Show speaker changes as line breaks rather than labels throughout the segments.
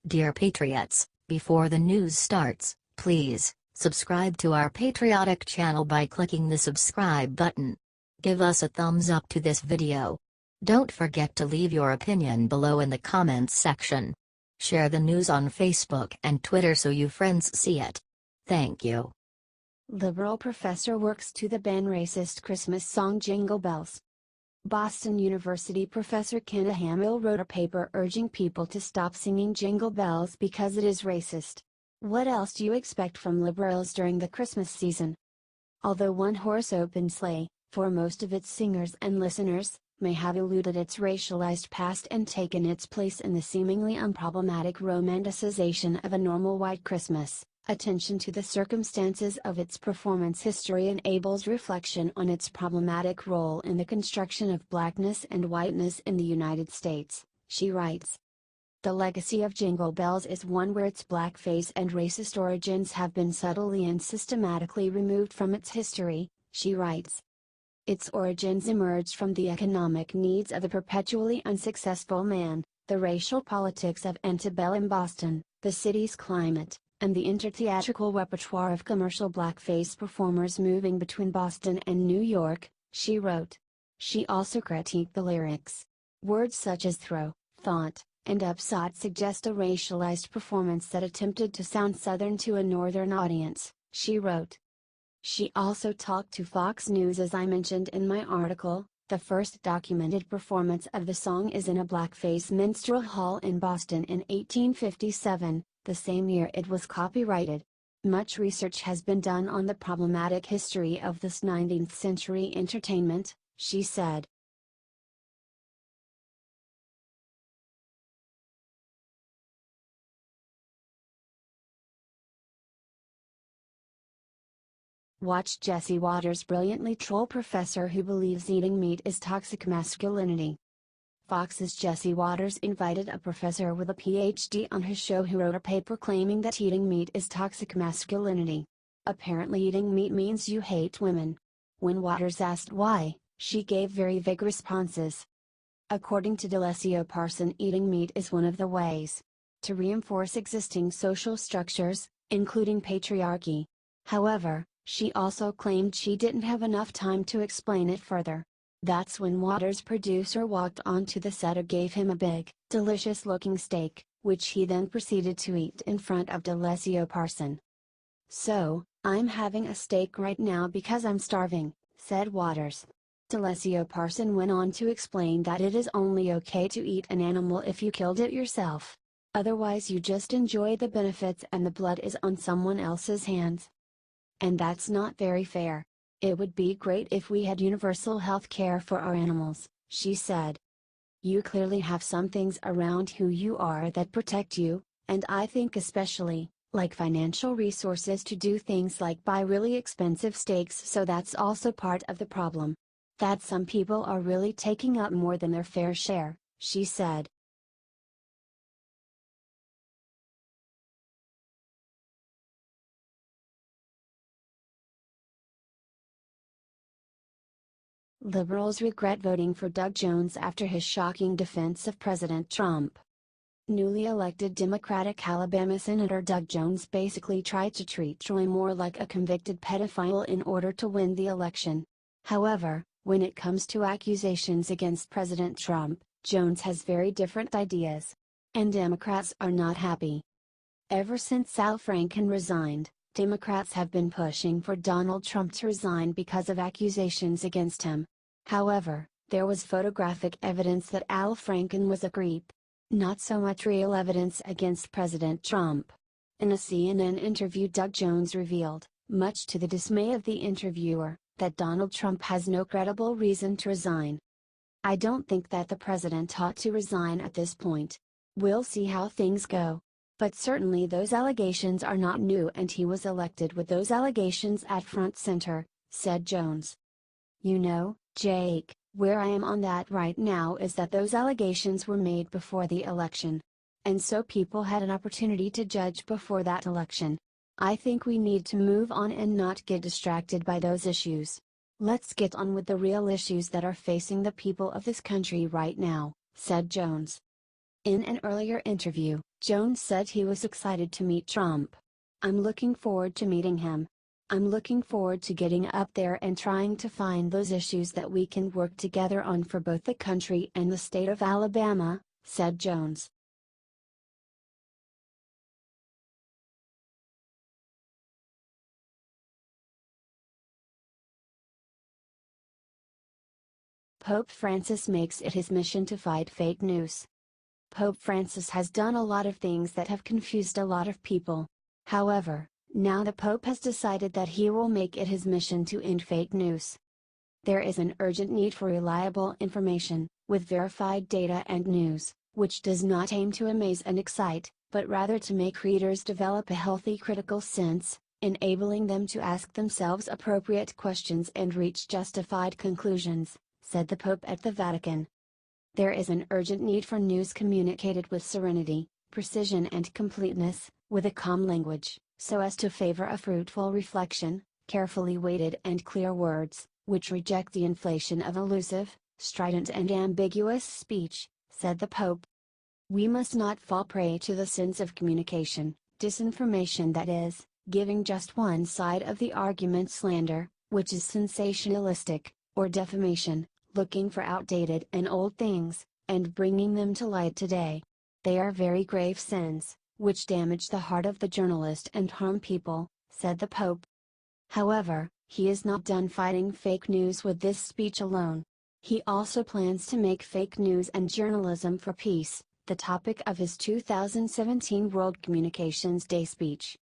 Dear Patriots, before the news starts, please subscribe to our patriotic channel by clicking the subscribe button. Give us a thumbs up to this video. Don't forget to leave your opinion below in the comments section. Share the news on Facebook and Twitter so you friends see it. Thank you.
Liberal professor works to the ban racist Christmas song Jingle Bells. Boston University Professor Kyna Hamill wrote a paper urging people to stop singing Jingle Bells because it is racist. What else do you expect from liberals during the Christmas season? Although One Horse Open Sleigh, for most of its singers and listeners, may have eluded its racialized past and taken its place in the seemingly unproblematic romanticization of a normal white Christmas, attention to the circumstances of its performance history enables reflection on its problematic role in the construction of blackness and whiteness in the United States, she writes. The legacy of Jingle Bells is one where its blackface and racist origins have been subtly and systematically removed from its history, she writes. Its origins emerged from the economic needs of a perpetually unsuccessful man, the racial politics of antebellum Boston, the city's climate, and the intertheatrical repertoire of commercial blackface performers moving between Boston and New York, she wrote. She also critiqued the lyrics. Words such as throw, thought, and upside suggest a racialized performance that attempted to sound Southern to a Northern audience, she wrote. She also talked to Fox News. As I mentioned in my article, the first documented performance of the song is in a blackface minstrel hall in Boston in 1857, the same year it was copyrighted. Much research has been done on the problematic history of this 19th century entertainment, she said. Watch Jesse Watters brilliantly troll professor who believes eating meat is toxic masculinity. Fox's Jesse Watters invited a professor with a PhD on his show who wrote a paper claiming that eating meat is toxic masculinity. Apparently eating meat means you hate women. When Watters asked why, she gave very vague responses. According to D'Alessio Parson, eating meat is one of the ways to reinforce existing social structures, including patriarchy. However, she also claimed she didn't have enough time to explain it further. That's when Watters' producer walked onto the set and gave him a big, delicious-looking steak, which he then proceeded to eat in front of D'Alessio Parson. So, I'm having a steak right now because I'm starving, said Watters. D'Alessio Parson went on to explain that it is only okay to eat an animal if you killed it yourself. Otherwise you just enjoy the benefits and the blood is on someone else's hands. And that's not very fair. It would be great if we had universal health care for our animals, she said. You clearly have some things around who you are that protect you, and I think especially, like financial resources to do things like buy really expensive steaks, so that's also part of the problem. That some people are really taking up more than their fair share, she said. Liberals regret voting for Doug Jones after his shocking defense of President Trump. Newly elected Democratic Alabama Senator Doug Jones basically tried to treat Troy Moore like a convicted pedophile in order to win the election. However, when it comes to accusations against President Trump, Jones has very different ideas. And Democrats are not happy. Ever since Al Franken resigned, Democrats have been pushing for Donald Trump to resign because of accusations against him. However, there was photographic evidence that Al Franken was a creep. Not so much real evidence against President Trump. In a CNN interview, Doug Jones revealed, much to the dismay of the interviewer, that Donald Trump has no credible reason to resign. I don't think that the president ought to resign at this point. We'll see how things go. But certainly those allegations are not new and he was elected with those allegations at front center, said Jones. You know, Jake, where I am on that right now is that those allegations were made before the election. And so people had an opportunity to judge before that election. I think we need to move on and not get distracted by those issues. Let's get on with the real issues that are facing the people of this country right now, said Jones. In an earlier interview, Jones said he was excited to meet Trump. "I'm looking forward to meeting him. I'm looking forward to getting up there and trying to find those issues that we can work together on for both the country and the state of Alabama," said Jones. Pope Francis makes it his mission to fight fake news. Pope Francis has done a lot of things that have confused a lot of people. However, now the Pope has decided that he will make it his mission to end fake news. There is an urgent need for reliable information, with verified data and news, which does not aim to amaze and excite, but rather to make readers develop a healthy critical sense, enabling them to ask themselves appropriate questions and reach justified conclusions, said the Pope at the Vatican. There is an urgent need for news communicated with serenity, precision and completeness, with a calm language, so as to favor a fruitful reflection, carefully weighted and clear words, which reject the inflation of elusive, strident and ambiguous speech, said the Pope. We must not fall prey to the sins of communication, disinformation, that is, giving just one side of the argument, slander, which is sensationalistic, or defamation, looking for outdated and old things, and bringing them to light today. They are very grave sins, which damage the heart of the journalist and harm people, said the Pope. However, he is not done fighting fake news with this speech alone. He also plans to make fake news and journalism for peace the topic of his 2017 World Communications Day speech.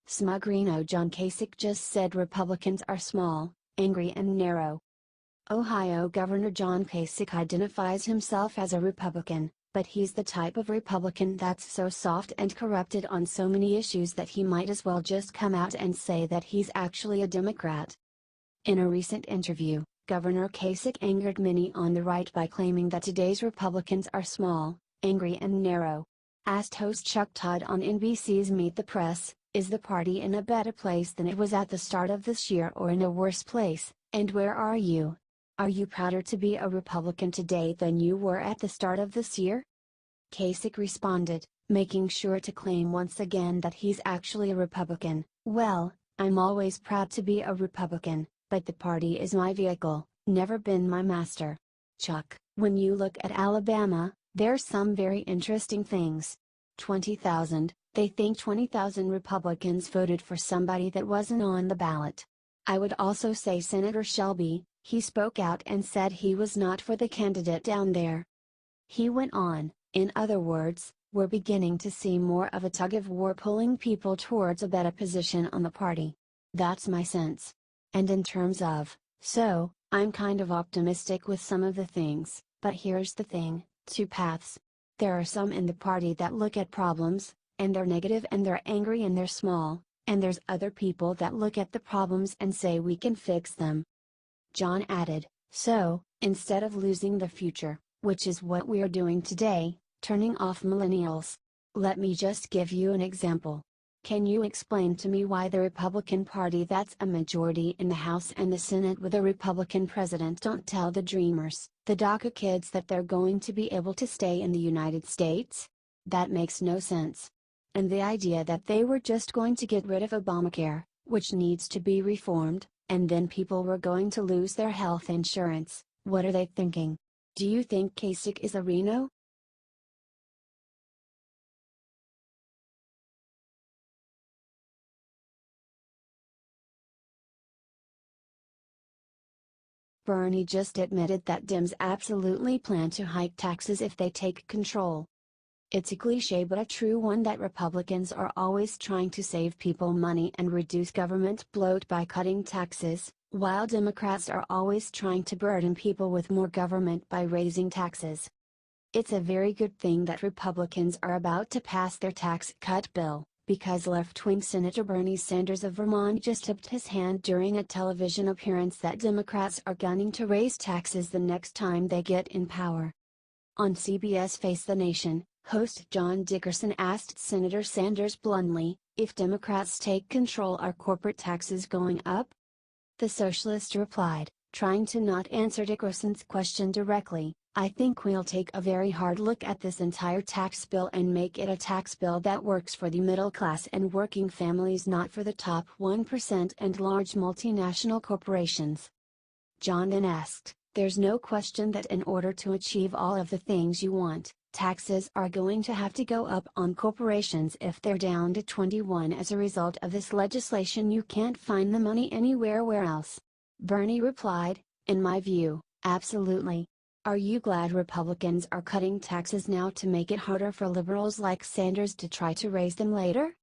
Smug Reno John Kasich just said Republicans are small, angry and narrow. Ohio Governor John Kasich identifies himself as a Republican, but he's the type of Republican that's so soft and corrupted on so many issues that he might as well just come out and say that he's actually a Democrat. In a recent interview, Governor Kasich angered many on the right by claiming that today's Republicans are small, angry and narrow. Asked host Chuck Todd on NBC's Meet the Press, "Is the party in a better place than it was at the start of this year or in a worse place, and where are you? Are you prouder to be a Republican today than you were at the start of this year?" Kasich responded, making sure to claim once again that he's actually a Republican. "Well, I'm always proud to be a Republican, but the party is my vehicle, never been my master. Chuck, when you look at Alabama, there's some very interesting things. 20,000, they think 20,000 Republicans voted for somebody that wasn't on the ballot. I would also say Senator Shelby, he spoke out and said he was not for the candidate down there." He went on, "In other words, we're beginning to see more of a tug of war pulling people towards a better position on the party. That's my sense. And in terms of, so, I'm kind of optimistic with some of the things, but here's the thing, two paths. There are some in the party that look at problems, and they're negative and they're angry and they're small, and there's other people that look at the problems and say we can fix them." John added, "So, instead of losing the future, which is what we're doing today, turning off millennials. Let me just give you an example. Can you explain to me why the Republican Party that's a majority in the House and the Senate with a Republican president don't tell the Dreamers, the DACA kids, that they're going to be able to stay in the United States? That makes no sense. And the idea that they were just going to get rid of Obamacare, which needs to be reformed, and then people were going to lose their health insurance, what are they thinking? Do you think Kasich is a Reno?" Bernie just admitted that Dems absolutely plan to hike taxes if they take control. It's a cliché but a true one that Republicans are always trying to save people money and reduce government bloat by cutting taxes, while Democrats are always trying to burden people with more government by raising taxes. It's a very good thing that Republicans are about to pass their tax cut bill, because left-wing Senator Bernie Sanders of Vermont just tipped his hand during a television appearance that Democrats are gunning to raise taxes the next time they get in power. On CBS Face the Nation, host John Dickerson asked Senator Sanders bluntly, If Democrats take control, are corporate taxes going up? The socialist replied, trying to not answer Dickerson's question directly, I think we'll take a very hard look at this entire tax bill and make it a tax bill that works for the middle class and working families, not for the top 1% and large multinational corporations. John then asked, there's no question that in order to achieve all of the things you want, taxes are going to have to go up on corporations. If they're down to 21 as a result of this legislation, you can't find the money anywhere else. Bernie replied, in my view, absolutely. Are you glad Republicans are cutting taxes now to make it harder for liberals like Sanders to try to raise them later?